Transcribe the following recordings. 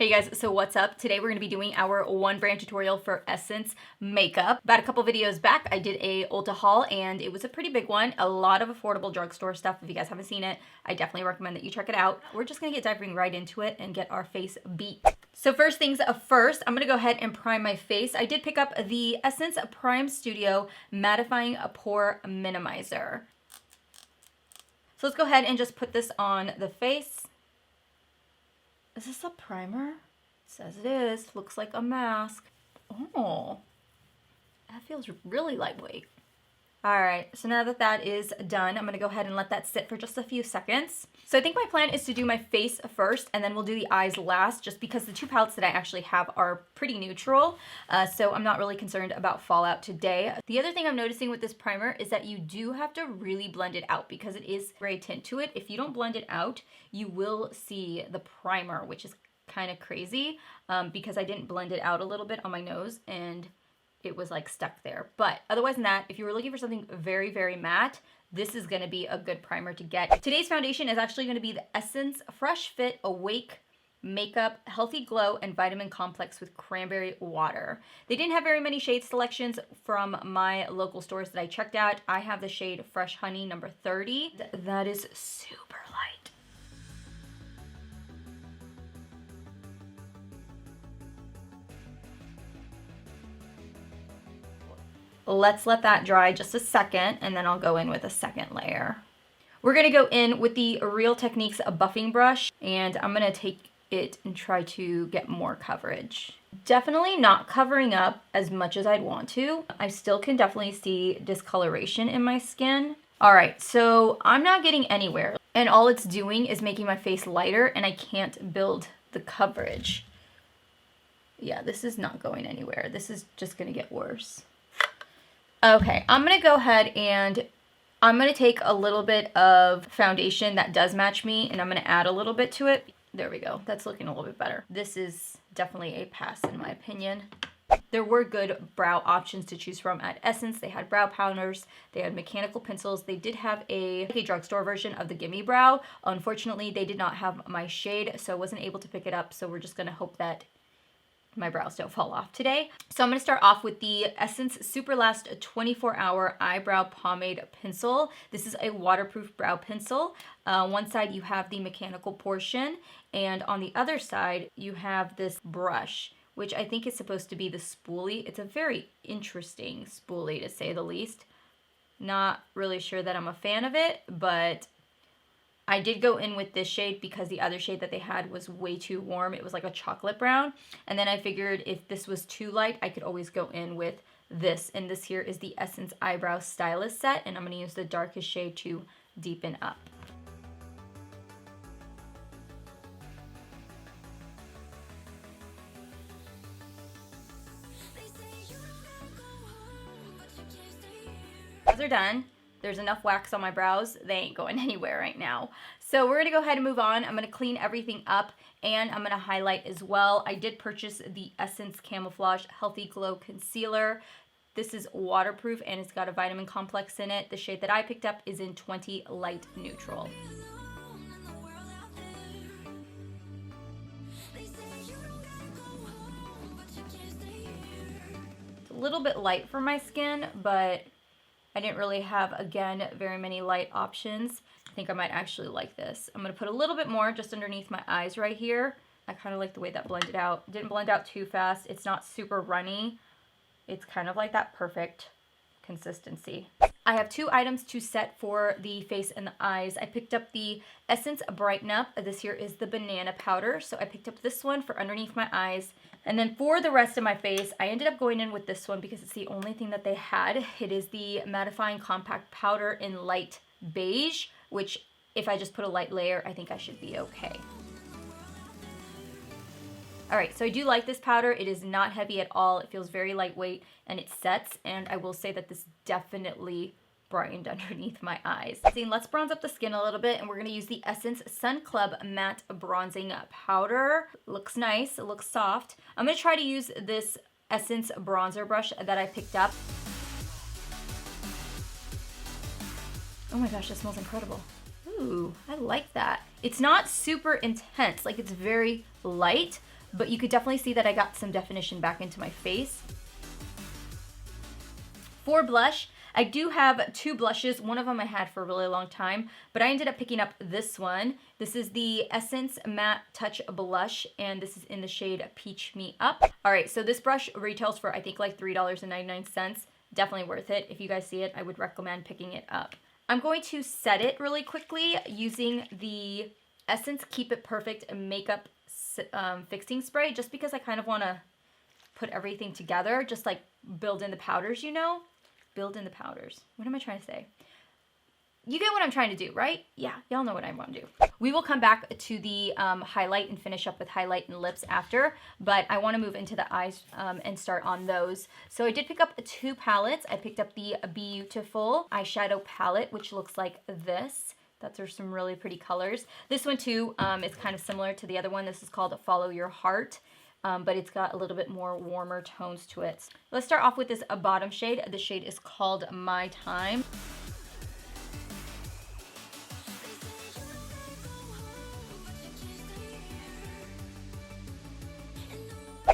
Hey guys, so what's up? Today we're going to be doing our one brand tutorial for Essence makeup. About a couple videos back, I did a Ulta haul and it was a pretty big one. A lot of affordable drugstore stuff. If you guys haven't seen it, I definitely recommend that you check it out. We're just going to get diving right into it and get our face beat. So first things first, I'm going to go ahead and prime my face. I did pick up the Essence Prime Studio Mattifying Pore Minimizer. So let's go ahead and just put this on the face. Is this a primer? It says it is. Looks like a mask. Oh, that feels really lightweight. All right, so now that that is done, I'm gonna go ahead and let that sit for just a few seconds. So I think my plan is to do my face first and then we'll do the eyes last, just because the two palettes that I actually have are pretty neutral. So I'm not really concerned about fallout today. The other thing I'm noticing with this primer is that you do have to really blend it out because it is gray tint to it. If you don't blend it out, you will see the primer, which is kind of crazy because I didn't blend it out a little bit on my nose and it was like stuck there. But otherwise than that, if you were looking for something very, very matte, this is gonna be a good primer to get. Today's foundation is actually gonna be the Essence Fresh Fit Awake Makeup Healthy Glow and Vitamin Complex with Cranberry Water. They didn't have very many shade selections from my local stores that I checked out. I have the shade Fresh Honey number 30. That is super light. Let's let that dry just a second and then I'll go in with a second layer. We're gonna go in with the Real Techniques buffing brush and I'm gonna take it and try to get more coverage. Definitely not covering up as much as I'd want to. I still can definitely see discoloration in my skin. All right, so I'm not getting anywhere and all it's doing is making my face lighter and I can't build the coverage. Yeah, this is not going anywhere. This is just gonna get worse. Okay, I'm gonna go ahead and I'm gonna take a little bit of foundation that does match me and I'm gonna add a little bit to it. There we go, that's looking a little bit better. This is definitely a pass in my opinion. There were good brow options to choose from at Essence. They had brow powders, they had mechanical pencils. They did have a drugstore version of the Gimme Brow. Unfortunately, they did not have my shade, so I wasn't able to pick it up. So we're just gonna hope that my brows don't fall off today. So I'm gonna start off with the Essence SUPERLAST 24-Hour Eyebrow Pomade Pencil. This is a waterproof brow pencil. One side you have the mechanical portion, and on the other side you have this brush, which I think is supposed to be the spoolie. It's a very interesting spoolie to say the least. Not really sure that I'm a fan of it, but I did go in with this shade because the other shade that they had was way too warm. It was like a chocolate brown. And then I figured if this was too light, I could always go in with this. And this here is the Essence Eyebrow Stylist set. And I'm going to use the darkest shade to deepen up. Brows are done. There's enough wax on my brows, they ain't going anywhere right now. So we're gonna go ahead and move on. I'm gonna clean everything up and I'm gonna highlight as well. I did purchase the Essence Camouflage Healthy Glow Concealer. This is waterproof and it's got a vitamin complex in it. The shade that I picked up is in 20 Light Neutral. It's a little bit light for my skin, but I didn't really have, again, very many light options. I think I might actually like this. I'm gonna put a little bit more just underneath my eyes right here. I kind of like the way that blended out. It didn't blend out too fast. It's not super runny. It's kind of like that perfect consistency. I have two items to set for the face and the eyes. I picked up the Essence Brighten Up. This here is the banana powder. So I picked up this one for underneath my eyes. And then for the rest of my face, I ended up going in with this one because it's the only thing that they had. It is the Mattifying Compact Powder in Light Beige, which if I just put a light layer, I think I should be okay. All right, so I do like this powder. It is not heavy at all. It feels very lightweight and it sets. And I will say that this definitely brightened underneath my eyes. See, let's bronze up the skin a little bit and we're gonna use the Essence Sun Club Matte Bronzing Powder. Looks nice, it looks soft. I'm gonna try to use this Essence bronzer brush that I picked up. Oh my gosh, that smells incredible. Ooh, I like that. It's not super intense, like it's very light, but you could definitely see that I got some definition back into my face. For blush, I do have two blushes. One of them I had for a really long time, but I ended up picking up this one. This is the Essence Matte Touch Blush, and this is in the shade Peach Me Up. All right, so this brush retails for I think like $3.99. Definitely worth it. If you guys see it, I would recommend picking it up. I'm going to set it really quickly using the Essence Keep It Perfect Makeup Fixing Spray, just because I kind of want to put everything together, just like build in the powders, you know? Build in the powders. What am I trying to say? You get what I'm trying to do, right? Yeah, y'all know what I want to do. We will come back to the highlight and finish up with highlight and lips after, but I want to move into the eyes and start on those. So I did pick up two palettes. I picked up the BE-YOU-TIFUL eyeshadow palette, which looks like this. Those are some really pretty colors. This one too is kind of similar to the other one. This is called Follow Your Heart. But it's got a little bit more warmer tones to it. Let's start off with this bottom shade. The shade is called My Time.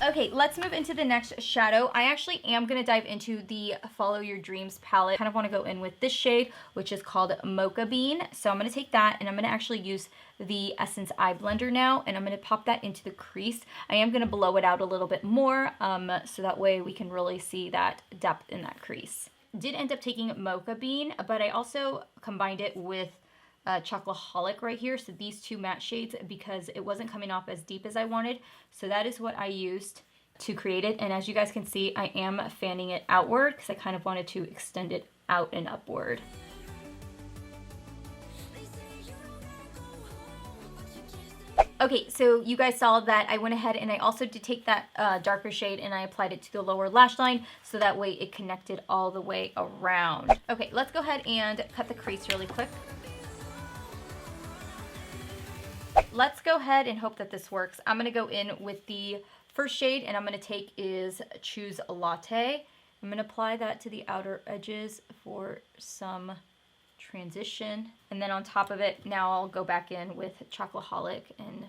Okay, let's move into the next shadow. I actually am going to dive into the Follow Your Dreams palette. Kind of want to go in with this shade, which is called Mocha Bean. So I'm going to take that and I'm going to actually use the Essence Eye Blender now, and I'm going to pop that into the crease. I am going to blow it out a little bit more, so that way we can really see that depth in that crease. Did end up taking Mocha Bean, but I also combined it with Chocoholic right here, so these two matte shades, because it wasn't coming off as deep as I wanted. So that is what I used to create it, and as you guys can see, I am fanning it outward because I kind of wanted to extend it out and upward. Okay, so you guys saw that I went ahead and I also did take that darker shade and I applied it to the lower lash line, so that way it connected all the way around. Okay, let's go ahead and cut the crease really quick. Let's go ahead and hope that this works. I'm gonna go in with the first shade, and I'm gonna take is Choose a Latte. I'm gonna apply that to the outer edges for some transition, and then on top of it, now I'll go back in with Chocoholic. And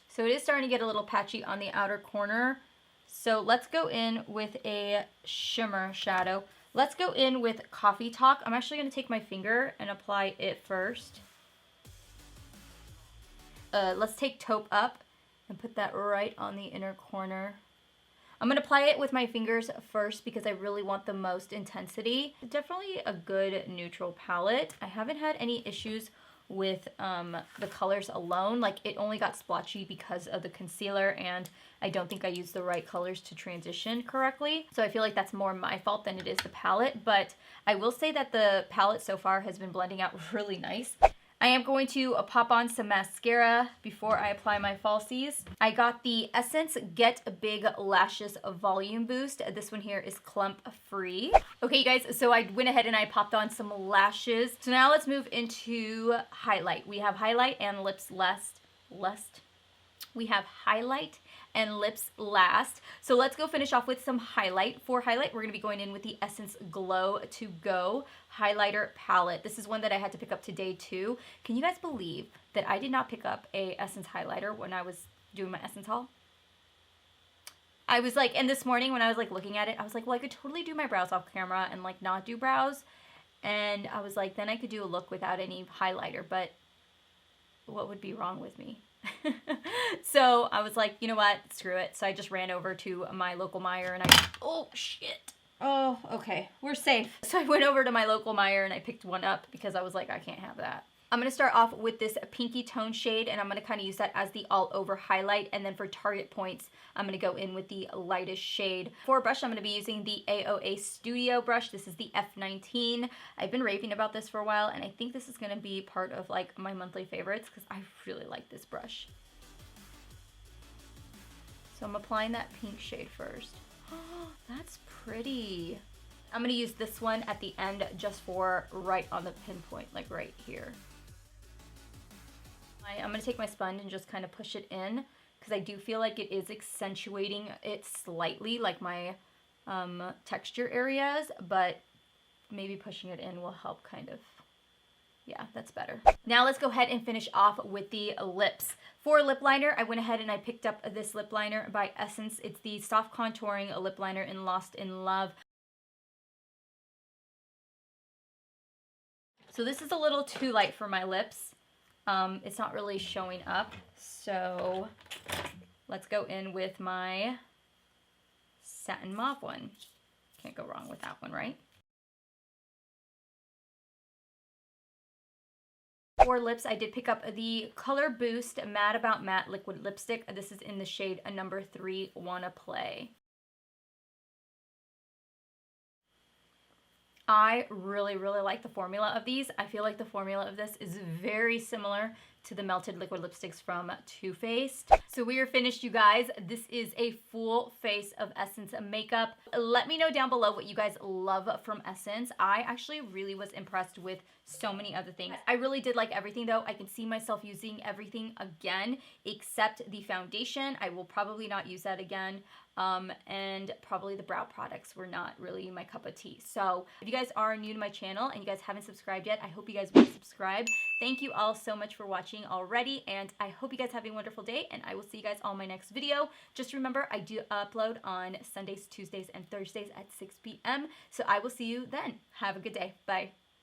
so it is starting to get a little patchy on the outer corner. So let's go in with a shimmer shadow. Let's go in with Coffee Talk. I'm actually gonna take my finger and apply it first. Let's take Taupe Up and put that right on the inner corner. I'm going to apply it with my fingers first because I really want the most intensity. Definitely a good neutral palette. I haven't had any issues with the colors alone. Like, it only got splotchy because of the concealer, and I don't think I used the right colors to transition correctly. So I feel like that's more my fault than it is the palette, but I will say that the palette so far has been blending out really nice. I am going to pop on some mascara before I apply my falsies. I got the Essence Get Big Lashes Volume Boost. This one here is clump free. Okay, you guys, so I went ahead and I popped on some lashes. So now let's move into highlight. We have highlight and lips last. We have highlight and lips last. So let's go finish off with some highlight. For highlight, we're going to be going in with the Essence Glow To Go highlighter palette. This is one that I had to pick up today too. Can you guys believe that I did not pick up a Essence highlighter when I was doing my Essence haul? I was like, and this morning when I was like looking at it, I was like, well, I could totally do my brows off camera and like not do brows. And I was like, then I could do a look without any highlighter, but what would be wrong with me? So I was like, you know what, screw it. So I just ran over to my local Meijer and oh shit. Oh, okay, we're safe. So I went over to my local Meijer and I picked one up because I was like, I can't have that. I'm going to start off with this pinky tone shade, and I'm going to kind of use that as the all over highlight. And then for target points, I'm going to go in with the lightest shade. For brush, I'm going to be using the AOA Studio brush. This is the F19. I've been raving about this for a while, and I think this is going to be part of like my monthly favorites because I really like this brush. So I'm applying that pink shade first. Oh, that's pretty. I'm going to use this one at the end just for right on the pinpoint, like right here. I'm going to take my sponge and just kind of push it in because I do feel like it is accentuating it slightly, like my texture areas, but maybe pushing it in will help kind of Yeah, that's better. Now let's go ahead and finish off with the lips. For lip liner, I went ahead and I picked up this lip liner by Essence. It's the Soft Contouring Lip Liner in Lost in Love. So this is a little too light for my lips. It's not really showing up. So let's go in with my Satin Mauve one. Can't go wrong with that one, right? For lips, I did pick up the Color Boost Mad About Matte Liquid Lipstick. This is in the shade number 3, Wanna Play. I really like the formula of these. I feel like the formula of this is very similar to the Melted Liquid Lipsticks from Too Faced. So we are finished, you guys. This is a full face of Essence makeup. Let me know down below what you guys love from Essence. I actually really was impressed with so many other things. I really did like everything though. I can see myself using everything again except the foundation. I will probably not use that again. And probably the brow products were not really my cup of tea. So if you guys are new to my channel and you guys haven't subscribed yet, I hope you guys will subscribe. Thank you all so much for watching already, and I hope you guys have a wonderful day, and I will see you guys on my next video. Just remember, I do upload on Sundays, Tuesdays, and Thursdays at 6 p.m. So I will see you then. Have a good day. Bye.